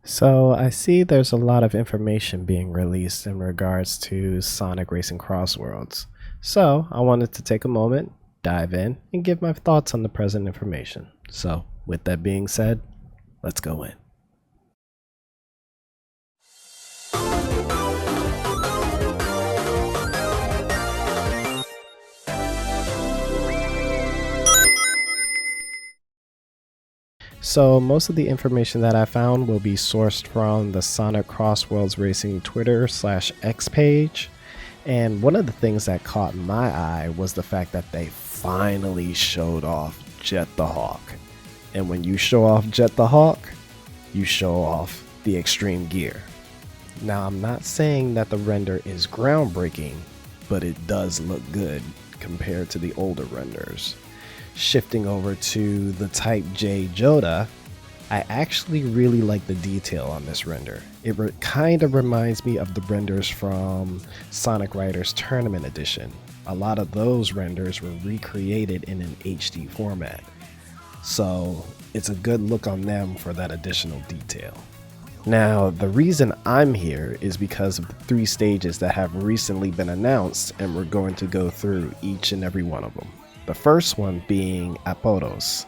So I see there's a lot of information being released in regards to Sonic Racing Cross Worlds. So I wanted to take a moment, dive in, and give my thoughts on the present information. So with that being said, let's go in. So most of the information that I found will be sourced from the Sonic Cross Worlds Racing Twitter/X page. And one of the things that caught my eye was the fact that they finally showed off Jet the Hawk. And when you show off Jet the Hawk, you show off the extreme gear. Now, I'm not saying that the render is groundbreaking, but it does look good compared to the older renders. Shifting over to the Type J Joda, I actually really like the detail on this render. It kind of reminds me of the renders from Sonic Riders Tournament Edition. A lot of those renders were recreated in an HD format. So it's a good look on them for that additional detail. Now, the reason I'm here is because of the 3 stages that have recently been announced, and we're going to go through each and every one of them. The first one being Apotos.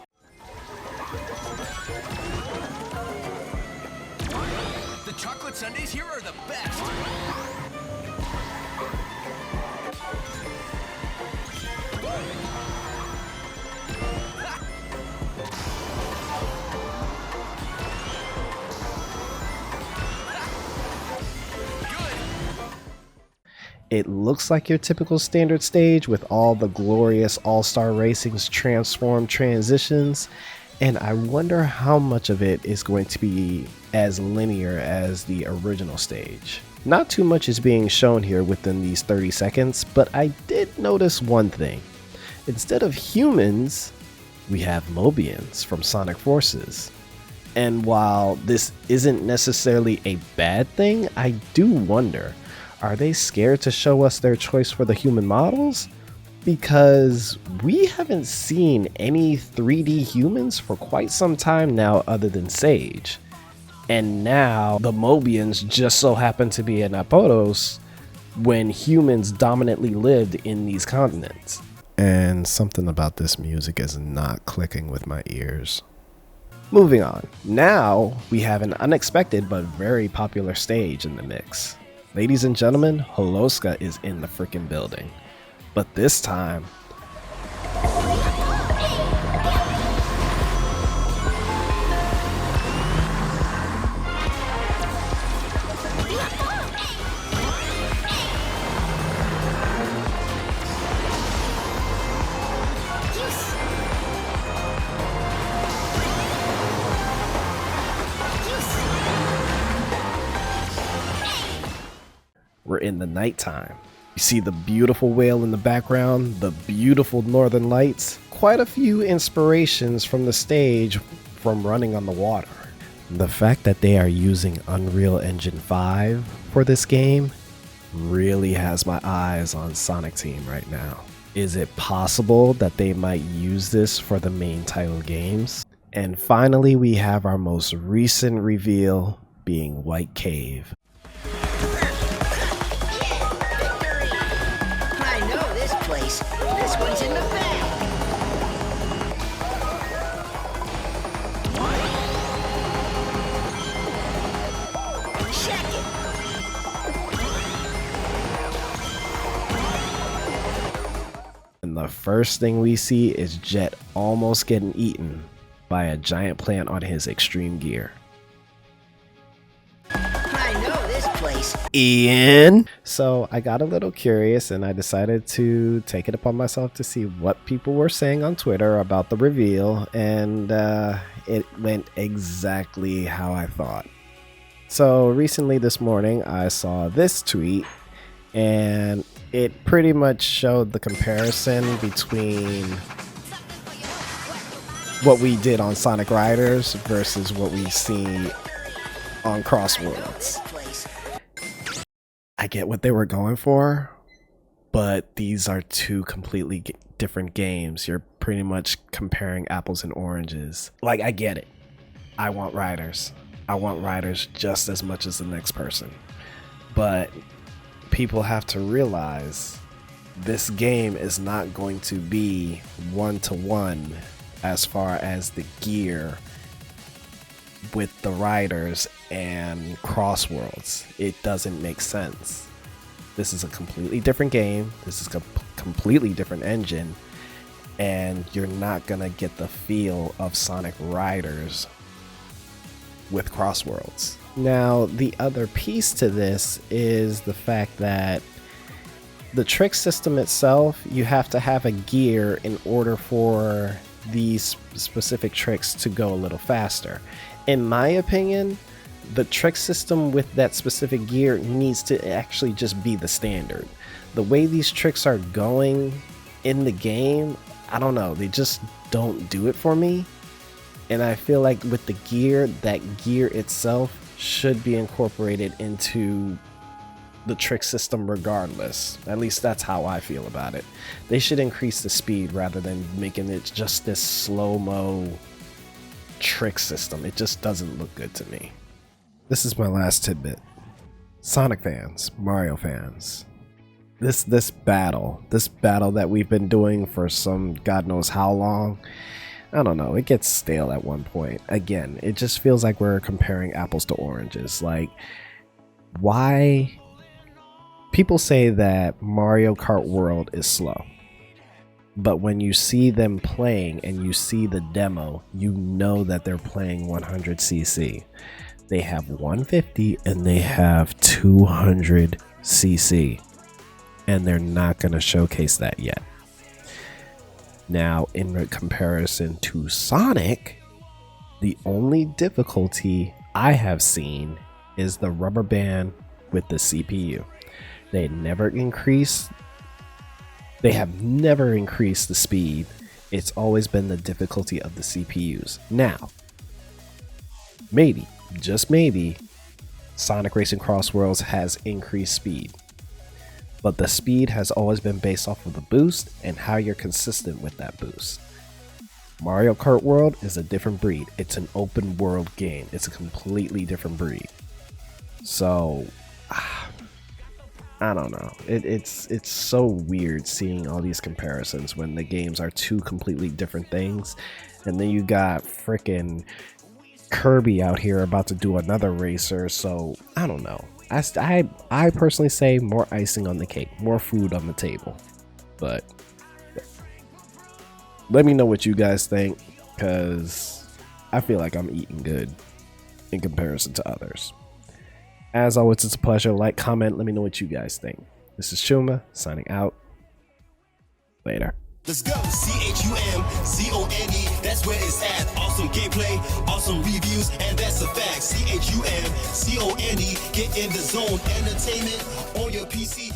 The chocolate sundaes here are the best. It looks like your typical standard stage with all the glorious All-Star Racing's transform transitions, and I wonder how much of it is going to be as linear as the original stage. Not too much is being shown here within these 30 seconds, but I did notice one thing. Instead of humans, we have Mobians from Sonic Forces. And while this isn't necessarily a bad thing, I do wonder, are they scared to show us their choice for the human models? Because we haven't seen any 3D humans for quite some time now other than Sage. And now the Mobians just so happen to be in Apotos when humans dominantly lived in these continents. And something about this music is not clicking with my ears. Moving on. Now we have an unexpected but very popular stage in the mix. Ladies and gentlemen, Holoska is in the freaking building. But this time, we're in the nighttime. You see the beautiful whale in the background, the beautiful northern lights, quite a few inspirations from the stage from running on the water. The fact that they are using Unreal Engine 5 for this game really has my eyes on Sonic Team right now. Is it possible that they might use this for the main title games? And finally, we have our most recent reveal being White Cave. This one's in the bag. Check it. And the first thing we see is Jet almost getting eaten by a giant plant on his extreme gear. Ian. So I got a little curious and I decided to take it upon myself to see what people were saying on Twitter about the reveal, and it went exactly how I thought. So recently this morning I saw this tweet and it pretty much showed the comparison between what we did on Sonic Riders versus what we see on Cross Worlds. I get what they were going for, but these are 2 completely different games. You're pretty much comparing apples and oranges. Like, I get it. I want riders. I want riders just as much as the next person. But people have to realize this game is not going to be one-to-one as far as the gear with the riders and Crossworlds. It doesn't make sense. This is a completely different game. This is a completely different engine, and you're not gonna get the feel of Sonic Riders with Crossworlds. Now, the other piece to this is the fact that the trick system itself, you have to have a gear in order for these specific tricks to go a little faster. In my opinion, the trick system with that specific gear needs to actually just be the standard. The way these tricks are going in the game, I don't know, they just don't do it for me. And I feel like with the gear, that gear itself should be incorporated into the trick system regardless. At least that's how I feel about it. They should increase the speed rather than making it just this slow-mo trick system. It just doesn't look good to me. This is my last tidbit. Sonic fans, Mario fans, this battle that we've been doing for some God knows how long, I don't know, it gets stale at one point. Again, it just feels like we're comparing apples to oranges. Like, why? People say that Mario Kart World is slow, but when you see them playing and you see the demo, you know that they're playing 100cc. They have 150 and they have 200cc, and they're not going to showcase that yet. Now, in comparison to Sonic, the only difficulty I have seen is the rubber band with the CPU. They have never increased the speed. It's always been the difficulty of the CPUs. Now, maybe, just maybe, Sonic Racing Crossworlds has increased speed. But the speed has always been based off of the boost and how you're consistent with that boost. Mario Kart World is a different breed. It's an open world game. It's a completely different breed. So, I don't know. It's so weird seeing all these comparisons when the games are two completely different things. And then you got frickin' Kirby out here about to do another racer. So, I don't know. I personally say more icing on the cake, more food on the table. But let me know what you guys think, because I feel like I'm eating good in comparison to others. As always, it's a pleasure. Like, comment, let me know what you guys think. This is Shuma, signing out. Later. Let's go, CHUMCONE, that's where it's at. Awesome gameplay, awesome reviews, and that's a fact. CHUMCONE, get in the zone, entertainment on your PC.